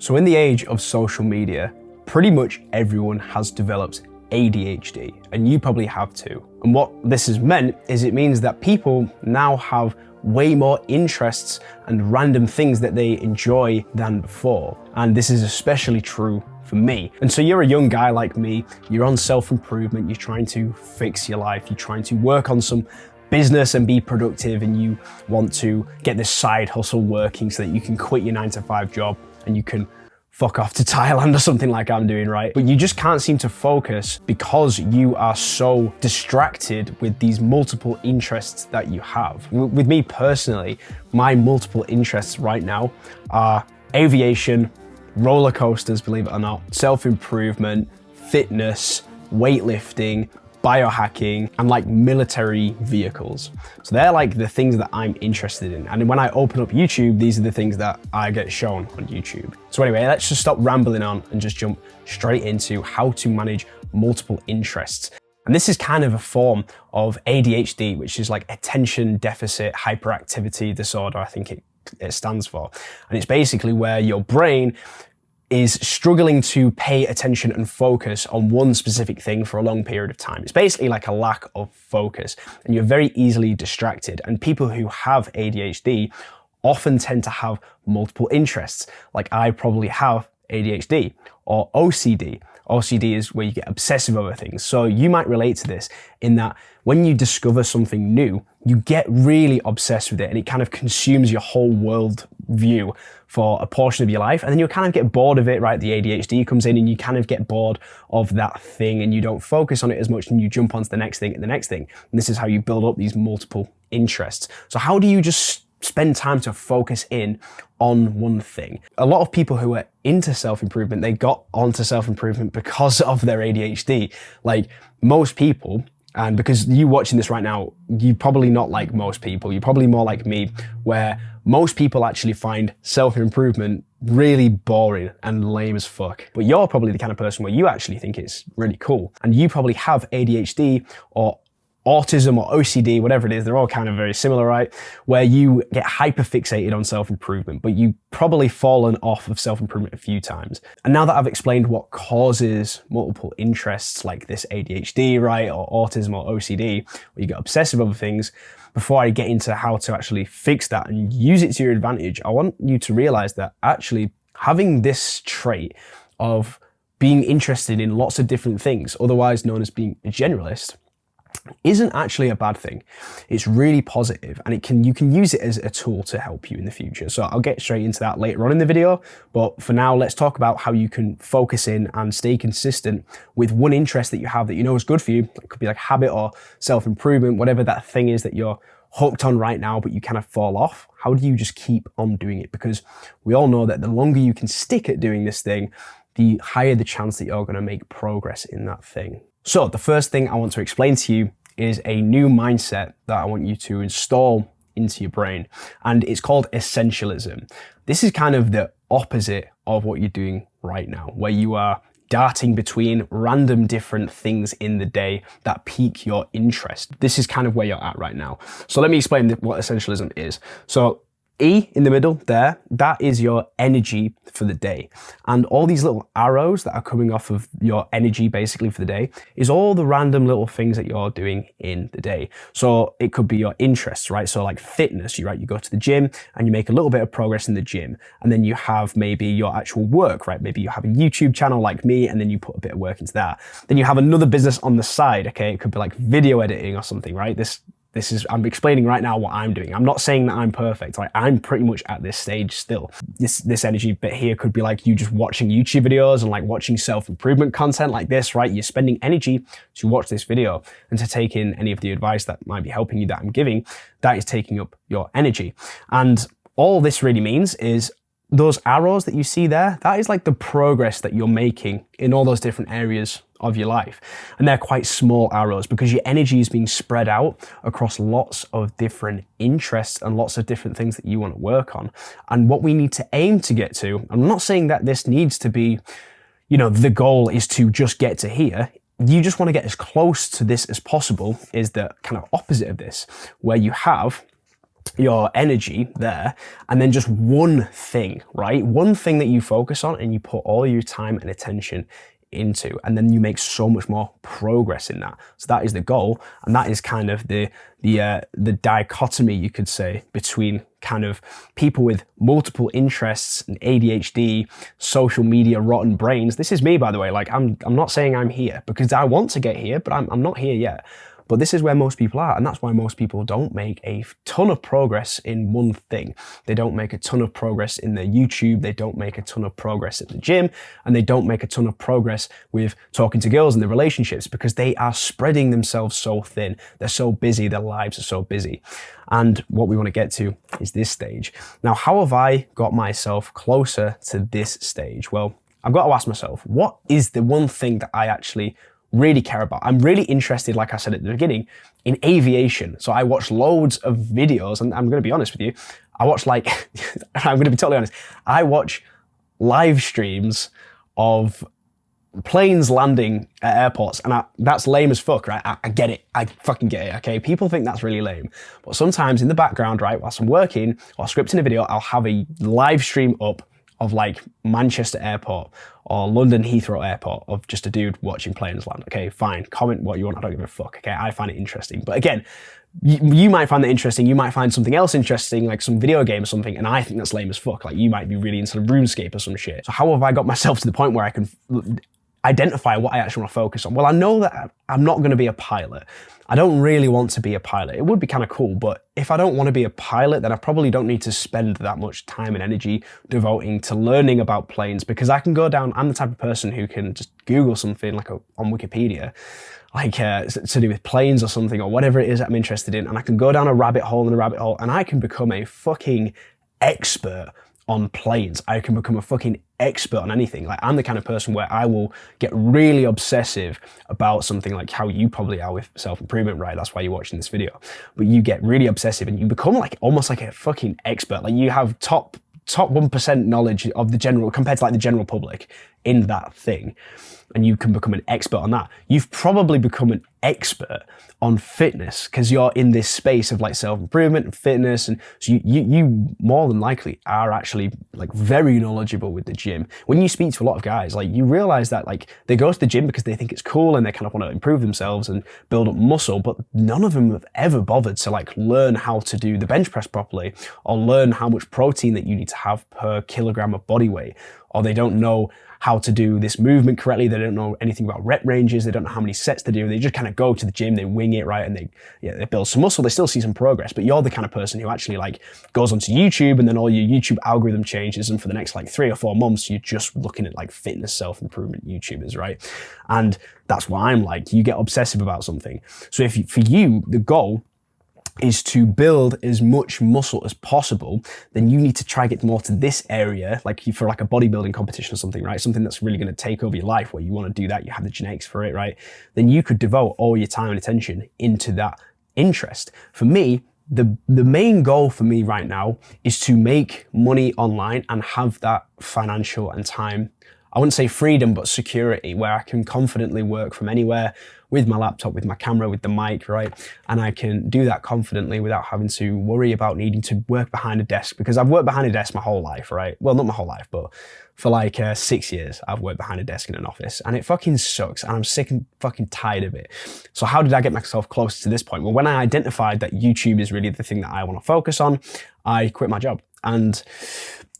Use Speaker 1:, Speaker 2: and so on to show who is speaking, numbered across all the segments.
Speaker 1: So in the age of social media, pretty much everyone has developed ADHD, and you probably have too. And what this has meant is it means that people now have way more interests and random things that they enjoy than before. And this is especially true for me. And so you're a young guy like me, you're on self-improvement, you're trying to fix your life, you're trying to work on some business and be productive, and you want to get this side hustle working so that you can quit your 9-to-5 job and you can fuck off to Thailand or something like I'm doing, right? But you just can't seem to focus because you are so distracted with these multiple interests that you have. With me personally, my multiple interests right now are aviation, roller coasters, believe it or not, self-improvement, fitness, weightlifting, biohacking, and like military vehicles. So they're like the things that I'm interested in. And when I open up YouTube, these are the things that I get shown on YouTube. So anyway, let's just stop rambling on and just jump straight into how to manage multiple interests. And this is kind of a form of ADHD, which is like attention deficit hyperactivity disorder, I think it stands for. And it's basically where your brain is struggling to pay attention and focus on one specific thing for a long period of time. It's basically like a lack of focus, and you're very easily distracted. And people who have ADHD often tend to have multiple interests. Like I probably have ADHD or OCD. OCD is where you get obsessive over things. So you might relate to this in that when you discover something new, you get really obsessed with it and it kind of consumes your whole world view for a portion of your life. And then you kind of get bored of it, right? The ADHD comes in and you kind of get bored of that thing and you don't focus on it as much and you jump onto the next thing and the next thing. And this is how you build up these multiple interests. So how do you just spend time to focus in on one thing? A lot of people who are into self-improvement, they got onto self-improvement because of their ADHD. Like most people, and because you watching this right now, you're probably not like most people, you're probably more like me, where most people actually find self-improvement really boring and lame as fuck. But you're probably the kind of person where you actually think it's really cool. And you probably have ADHD or autism or OCD, whatever it is, they're all kind of very similar, right? Where you get hyperfixated on self-improvement, but you've probably fallen off of self-improvement a few times. And now that I've explained what causes multiple interests like this ADHD, right, or autism or OCD, where you get obsessive over things, before I get into how to actually fix that and use it to your advantage, I want you to realize that actually having this trait of being interested in lots of different things, otherwise known as being a generalist, isn't actually a bad thing. It's really positive, and you can use it as a tool to help you in the future. So I'll get straight into that later on in the video, but for now, let's talk about how you can focus in and stay consistent with one interest that you have that you know is good for you. It could be like habit or self-improvement, whatever that thing is that you're hooked on right now, but you kind of fall off. How do you just keep on doing it? Because we all know that the longer you can stick at doing this thing, the higher the chance that you're going to make progress in that thing. So the first thing I want to explain to you is a new mindset that I want you to install into your brain, and it's called Essentialism. This is kind of the opposite of what you're doing right now, where you are darting between random different things in the day that pique your interest. This is kind of where you're at right now. So let me explain what Essentialism is. So E in the middle there, that is your energy for the day. And all these little arrows that are coming off of your energy basically for the day is all the random little things that you're doing in the day. So it could be your interests, right? So like fitness, you go to the gym and you make a little bit of progress in the gym. And then you have maybe your actual work, right? Maybe you have a YouTube channel like me and then you put a bit of work into that. Then you have another business on the side, okay? It could be like video editing or something, right? I'm explaining right now what I'm doing. I'm not saying that I'm perfect. Like I'm pretty much at this stage still. This energy bit here could be like you just watching YouTube videos and like watching self-improvement content like this, right? You're spending energy to watch this video and to take in any of the advice that might be helping you that I'm giving. That is taking up your energy. And all this really means is those arrows that you see there, that is like the progress that you're making in all those different areas of your life. And they're quite small arrows because your energy is being spread out across lots of different interests and lots of different things that you want to work on. And what we need to aim to get to, I'm not saying that this needs to be, the goal is to just get to here. You just want to get as close to this as possible, is the kind of opposite of this, where you have your energy there, and then just one thing, right? One thing that you focus on and you put all your time and attention into, and then you make so much more progress in that. So that is the goal, and that is kind of the dichotomy, you could say, between kind of people with multiple interests and ADHD, social media, rotten brains. This is me, by the way. Like, I'm not saying I'm here because I want to get here, but I'm not here yet. But this is where most people are, and that's why most people don't make a ton of progress in one thing. They don't make a ton of progress in their YouTube, they don't make a ton of progress at the gym, and they don't make a ton of progress with talking to girls in their relationships because they are spreading themselves so thin. They're so busy, their lives are so busy. And what we want to get to is this stage. Now, how have I got myself closer to this stage? Well, I've got to ask myself, what is the one thing that I actually really care about? I'm really interested, like I said at the beginning, in aviation. So I watch loads of videos, and I'm going to be honest with you. I watch I'm going to be totally honest. I watch live streams of planes landing at airports, and that's lame as fuck, right? I get it. I fucking get it, okay? People think that's really lame. But sometimes in the background, right, whilst I'm working or scripting a video, I'll have a live stream up of like Manchester Airport or London Heathrow Airport of just a dude watching planes land. Okay, fine. Comment what you want. I don't give a fuck. Okay, I find it interesting. But again, you might find that interesting. You might find something else interesting, like some video game or something, and I think that's lame as fuck. Like, you might be really into RuneScape or some shit. So how have I got myself to the point where I can identify what I actually want to focus on? Well, I know that I'm not going to be a pilot. I don't really want to be a pilot. It would be kind of cool, but if I don't want to be a pilot, then I probably don't need to spend that much time and energy devoting to learning about planes, because I can go down, I'm the type of person who can just Google something like on Wikipedia, like to do with planes or something or whatever it is that I'm interested in, and I can go down a rabbit hole and I can become a fucking expert on planes. I can become a fucking expert on anything. Like, I'm the kind of person where I will get really obsessive about something, like how you probably are with self-improvement, right? That's why you're watching this video. But you get really obsessive and you become like almost like a fucking expert. Like, you have top 1% knowledge of the general, compared to like the general public in that thing. And you can become an expert on that. You've probably become an expert on fitness because you're in this space of like self-improvement and fitness. And so you more than likely are actually like very knowledgeable with the gym. When you speak to a lot of guys, like, you realize that like they go to the gym because they think it's cool and they kind of want to improve themselves and build up muscle, but none of them have ever bothered to like learn how to do the bench press properly or learn how much protein that you need to have per kilogram of body weight, or they don't know how to do this movement correctly. They don't know anything about rep ranges. They don't know how many sets to do. They just kind of go to the gym, they wing it, right? And they build some muscle. They still see some progress, but you're the kind of person who actually like goes onto YouTube, and then all your YouTube algorithm changes. And for the next like 3 or 4 months, you're just looking at like fitness, self-improvement YouTubers, right? And that's what I'm like. You get obsessive about something. So for you, the goal is to build as much muscle as possible, then you need to try to get more to this area, like for like a bodybuilding competition or something, right? Something that's really going to take over your life, where you want to do that, you have the genetics for it, right? Then you could devote all your time and attention into that interest. For me, the main goal for me right now is to make money online and have that financial and time, I wouldn't say freedom, but security, where I can confidently work from anywhere with my laptop, with my camera, with the mic, right? And I can do that confidently without having to worry about needing to work behind a desk, because I've worked behind a desk my whole life, right? Well, not my whole life, but for like 6 years, I've worked behind a desk in an office, and it fucking sucks, and I'm sick and fucking tired of it. So how did I get myself closer to this point? Well, when I identified that YouTube is really the thing that I want to focus on, I quit my job. And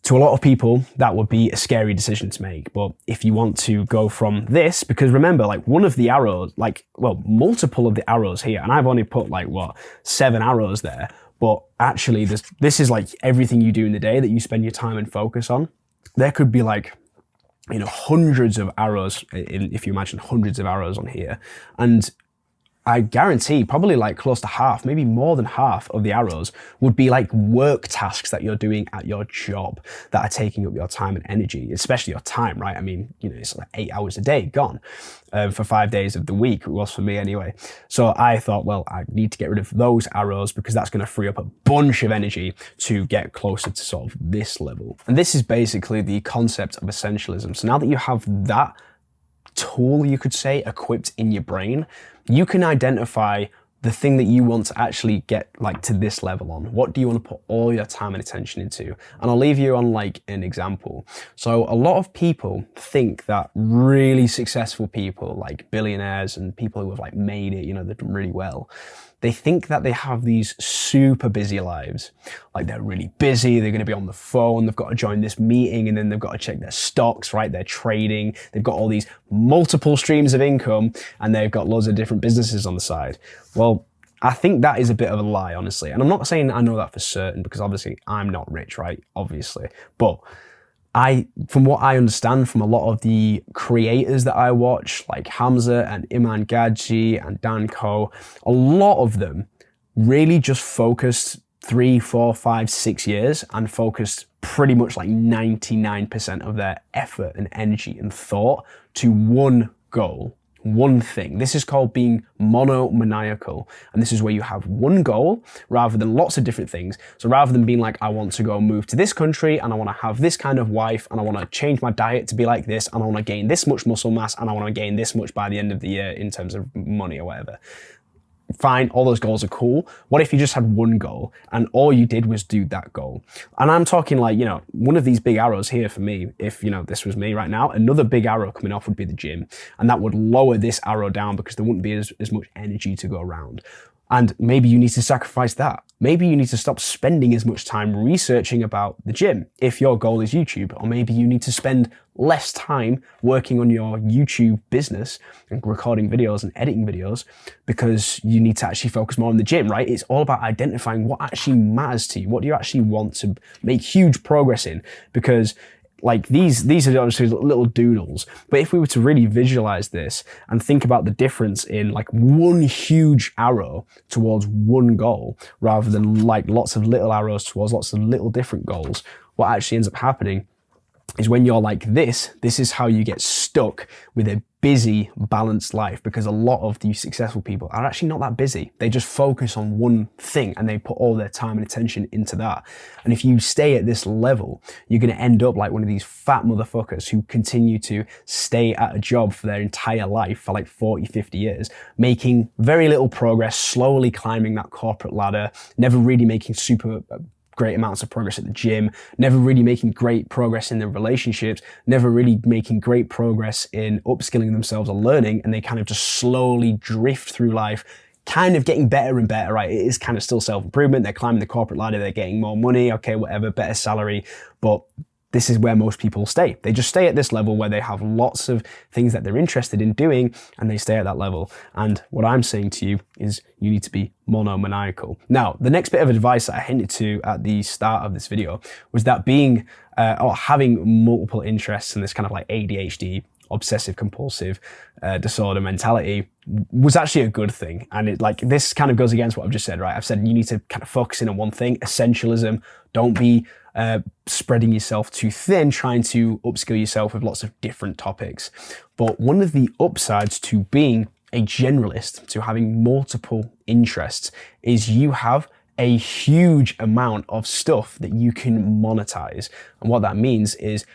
Speaker 1: to a lot of people, that would be a scary decision to make. But if you want to go from this, because remember, like one of the arrows, multiple of the arrows here, and I've only put 7 arrows there, but actually this is like everything you do in the day that you spend your time and focus on. There could be hundreds of arrows, if you imagine hundreds of arrows on here. And I guarantee probably close to half, maybe more than half of the arrows would be like work tasks that you're doing at your job that are taking up your time and energy, especially your time, right? I mean, it's like 8 hours a day gone for 5 days of the week. It was for me anyway. So I thought, well, I need to get rid of those arrows because that's going to free up a bunch of energy to get closer to sort of this level. And this is basically the concept of essentialism. So now that you have that tool, you could say, equipped in your brain, you can identify the thing that you want to actually get like to this level on? What do you want to put all your time and attention into? And I'll leave you on like an example. So a lot of people think that really successful people, like billionaires and people who have like made it, you know, they've done really well, they think that they have these super busy lives. Like they're really busy, they're gonna be on the phone, they've got to join this meeting, and then they've got to check their stocks, right? They're trading, they've got all these multiple streams of income, and they've got loads of different businesses on the side. Well, I think that is a bit of a lie, honestly. And I'm not saying I know that for certain, because obviously I'm not rich, right? Obviously. But from what I understand from a lot of the creators that I watch, like Hamza and Iman Gadji and Dan Ko, a lot of them really just focused 3, 4, 5, 6 years and focused pretty much like 99% of their effort and energy and thought to one goal, one thing. This is called being monomaniacal. And this is where you have one goal rather than lots of different things. So rather than being like, I want to go move to this country and I want to have this kind of wife and I want to change my diet to be like this and I want to gain this much muscle mass and I want to gain this much by the end of the year in terms of money or whatever. Fine, all those goals are cool. What if you just had one goal and all you did was do that goal? And I'm talking like, you know, one of these big arrows here for me, if, you know, this was me right now, another big arrow coming off would be the gym. And that would lower this arrow down because there wouldn't be as much energy to go around. And maybe you need to sacrifice that. Maybe you need to stop spending as much time researching about the gym if your goal is YouTube, or maybe you need to spend less time working on your YouTube business and recording videos and editing videos because you need to actually focus more on the gym, right? It's all about identifying what actually matters to you. What do you actually want to make huge progress in? Because like these are obviously little doodles, but if we were to really visualize this and think about the difference in like one huge arrow towards one goal rather than like lots of little arrows towards lots of little different goals, what actually ends up happening is when you're like this is how you get stuck with a busy, balanced life, because a lot of these successful people are actually not that busy. They just focus on one thing and they put all their time and attention into that. And if you stay at this level, you're going to end up like one of these fat motherfuckers who continue to stay at a job for their entire life for like 40, 50 years, making very little progress, slowly climbing that corporate ladder, never really making super great amounts of progress at the gym, never really making great progress in their relationships, never really making great progress in upskilling themselves or learning, and they kind of just slowly drift through life, kind of getting better and better, right? It is kind of still self-improvement. They're climbing the corporate ladder, they're getting more money, okay, whatever, better salary, but this is where most people stay. They just stay at this level where they have lots of things that they're interested in doing and they stay at that level. And what I'm saying to you is you need to be monomaniacal. Now, the next bit of advice that I hinted to at the start of this video was that being or having multiple interests and this kind of like ADHD, obsessive compulsive disorder mentality was actually a good thing. And it like this kind of goes against what I've just said, right? I've said you need to kind of focus in on one thing, essentialism. Don't be spreading yourself too thin, trying to upskill yourself with lots of different topics. But one of the upsides to being a generalist, to having multiple interests, is you have a huge amount of stuff that you can monetize. And what that means is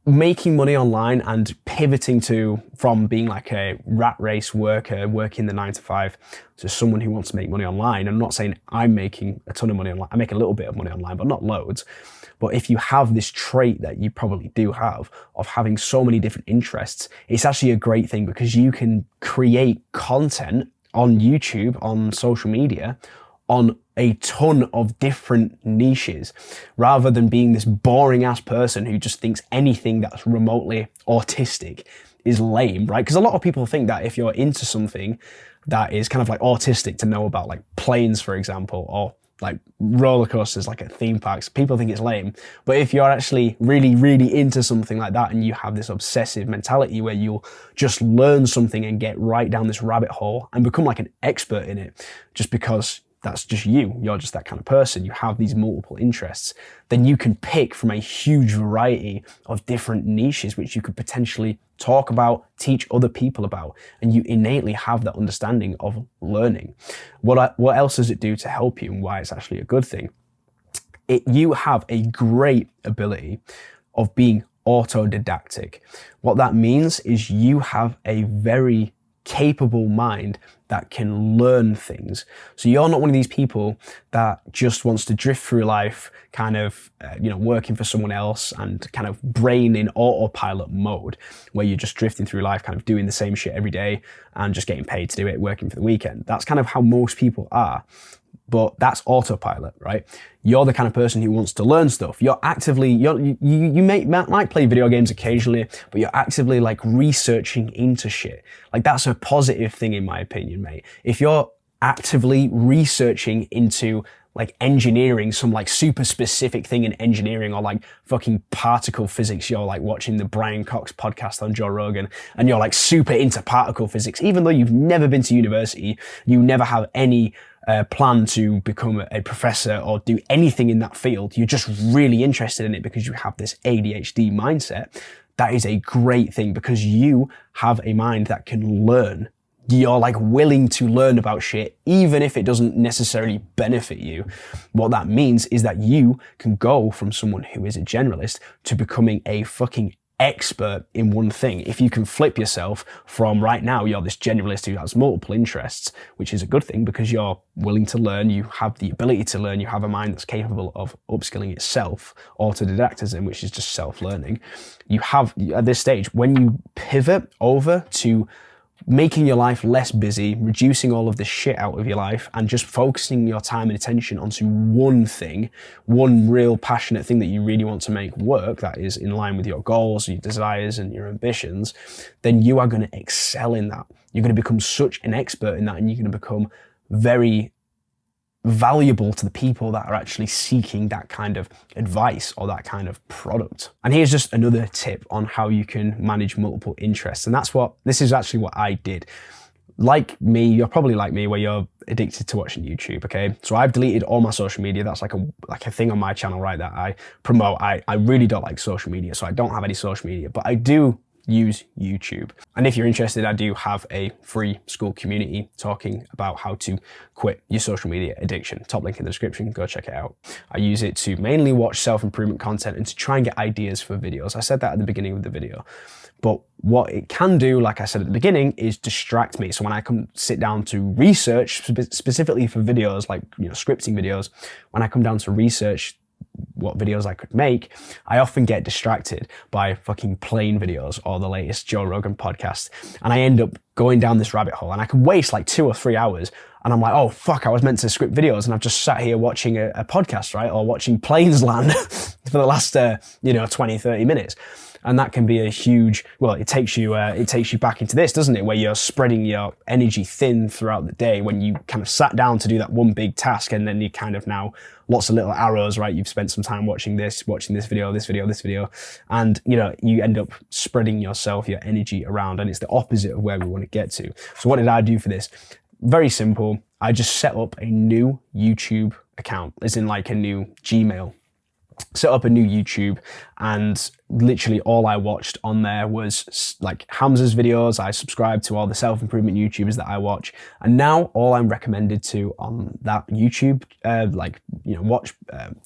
Speaker 1: making money online and pivoting from being like a rat race worker, working the 9 to 5, to someone who wants to make money online. I'm not saying I'm making a ton of money online. I make a little bit of money online, but not loads. But if you have this trait that you probably do have of having so many different interests, it's actually a great thing because you can create content on YouTube, on social media, on a ton of different niches, rather than being this boring ass person who just thinks anything that's remotely autistic is lame, right? Because a lot of people think that if you're into something that is kind of like autistic to know about, like planes, for example, or like roller coasters, like at theme parks, people think it's lame. But if you're actually really, really into something like that and you have this obsessive mentality where you'll just learn something and get right down this rabbit hole and become like an expert in it just because that's just you're just that kind of person, you have these multiple interests, then you can pick from a huge variety of different niches which you could potentially talk about, teach other people about, and you innately have that understanding of learning. What else does it do to help you and why it's actually a good thing? You have a great ability of being autodidactic. What that means is you have a very capable mind that can learn things. So you're not one of these people that just wants to drift through life kind of, working for someone else and kind of brain in autopilot mode, where you're just drifting through life, kind of doing the same shit every day and just getting paid to do it, working for the weekend. That's kind of how most people are. But that's autopilot, right? You're the kind of person who wants to learn stuff. You're actively, you might play video games occasionally, but you're actively like researching into shit. Like that's a positive thing in my opinion, mate. If you're actively researching into like engineering, some like super specific thing in engineering, or like fucking particle physics, you're like watching the Brian Cox podcast on Joe Rogan and you're like super into particle physics, even though you've never been to university, you never have any plan to become a professor or do anything in that field. You're just really interested in it because you have this ADHD mindset. That is a great thing because you have a mind that can learn. You're like willing to learn about shit, even if it doesn't necessarily benefit you. What that means is that you can go from someone who is a generalist to becoming a fucking expert in one thing. If you can flip yourself from right now, you're this generalist who has multiple interests, which is a good thing because you're willing to learn, you have the ability to learn, you have a mind that's capable of upskilling itself, autodidactism, which is just self-learning. You have, at this stage, when you pivot over to making your life less busy, reducing all of the shit out of your life and just focusing your time and attention onto one thing, one real passionate thing that you really want to make work that is in line with your goals, your desires and your ambitions, then you are going to excel in that. You're going to become such an expert in that and you're going to become very valuable to the people that are actually seeking that kind of advice or that kind of product. And here's just another tip on how you can manage multiple interests. And this is actually what I did. Like me, you're probably like me where you're addicted to watching YouTube, okay? So I've deleted all my social media. That's like a thing on my channel, right, that I promote. I really don't like social media, so I don't have any social media, but I do use YouTube. And if you're interested, I do have a free school community talking about how to quit your social media addiction. Top link in the description, go check it out. I use it to mainly watch self-improvement content and to try and get ideas for videos. I said that at the beginning of the video. But what it can do, like I said at the beginning, is distract me. So when I come sit down to research, specifically for videos, like scripting videos, when I come down to research what videos I could make, I often get distracted by fucking plane videos or the latest Joe Rogan podcast. And I end up going down this rabbit hole and I can waste like 2 or 3 hours. And I'm like, oh fuck, I was meant to script videos and I've just sat here watching a podcast, right? Or watching planes land for the last, 20, 30 minutes. And that can be a huge, well, it takes you back into this, doesn't it? Where you're spreading your energy thin throughout the day when you kind of sat down to do that one big task and then you kind of now lots of little arrows, right? You've spent some time watching this video, and you end up spreading yourself, your energy around, and it's the opposite of where we want to get to. So what did I do for this? Very simple. I just set up a new YouTube account, as in like a new Gmail. Set up a new YouTube, and literally all I watched on there was like Hamza's videos. I subscribed to all the self-improvement YouTubers that I watch, and now all I'm recommended to on that YouTube watch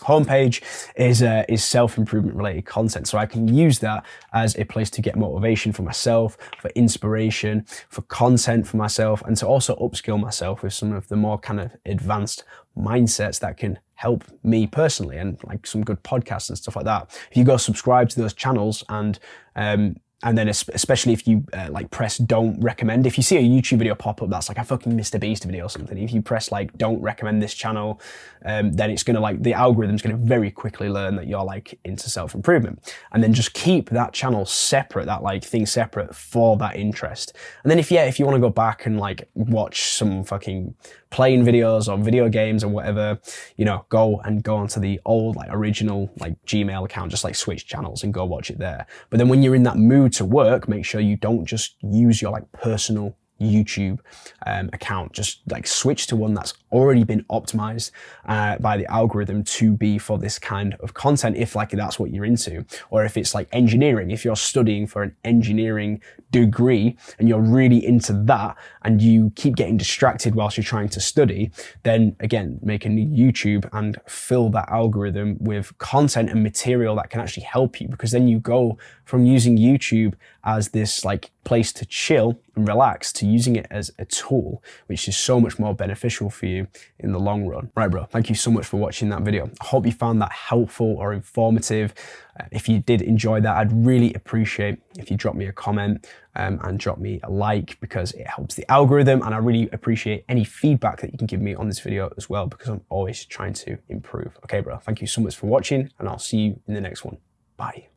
Speaker 1: homepage is self-improvement related content. So I can use that as a place to get motivation for myself, for inspiration, for content for myself, and to also upskill myself with some of the more kind of advanced mindsets that can help me personally, and like some good podcasts and stuff like that. If you go subscribe to those channels and then especially if you press don't recommend, if you see a YouTube video pop up that's like a fucking Mr. Beast video or something, if you press like don't recommend this channel, then it's gonna the algorithm's gonna very quickly learn that you're like into self-improvement, and then just keep that channel separate, that thing separate for that interest. And then if you want to go back and watch some fucking playing videos or video games or whatever, go onto the old original Gmail account, just switch channels and go watch it there. But then when you're in that mood to work, make sure you don't just use your personal YouTube account. Just switch to one that's already been optimized by the algorithm to be for this kind of content, if that's what you're into. Or if it's engineering, if you're studying for an engineering degree and you're really into that and you keep getting distracted whilst you're trying to study, then again, make a new YouTube and fill that algorithm with content and material that can actually help you, because then you go from using YouTube as this place to chill and relaxed to using it as a tool, which is so much more beneficial for you in the long run. Right, bro, thank you so much for watching that video. I hope you found that helpful or informative. If you did enjoy that, I'd really appreciate if you drop me a comment and drop me a like, because it helps the algorithm, and I really appreciate any feedback that you can give me on this video as well, because I'm always trying to improve. Okay, bro, thank you so much for watching, and I'll see you in the next one. Bye.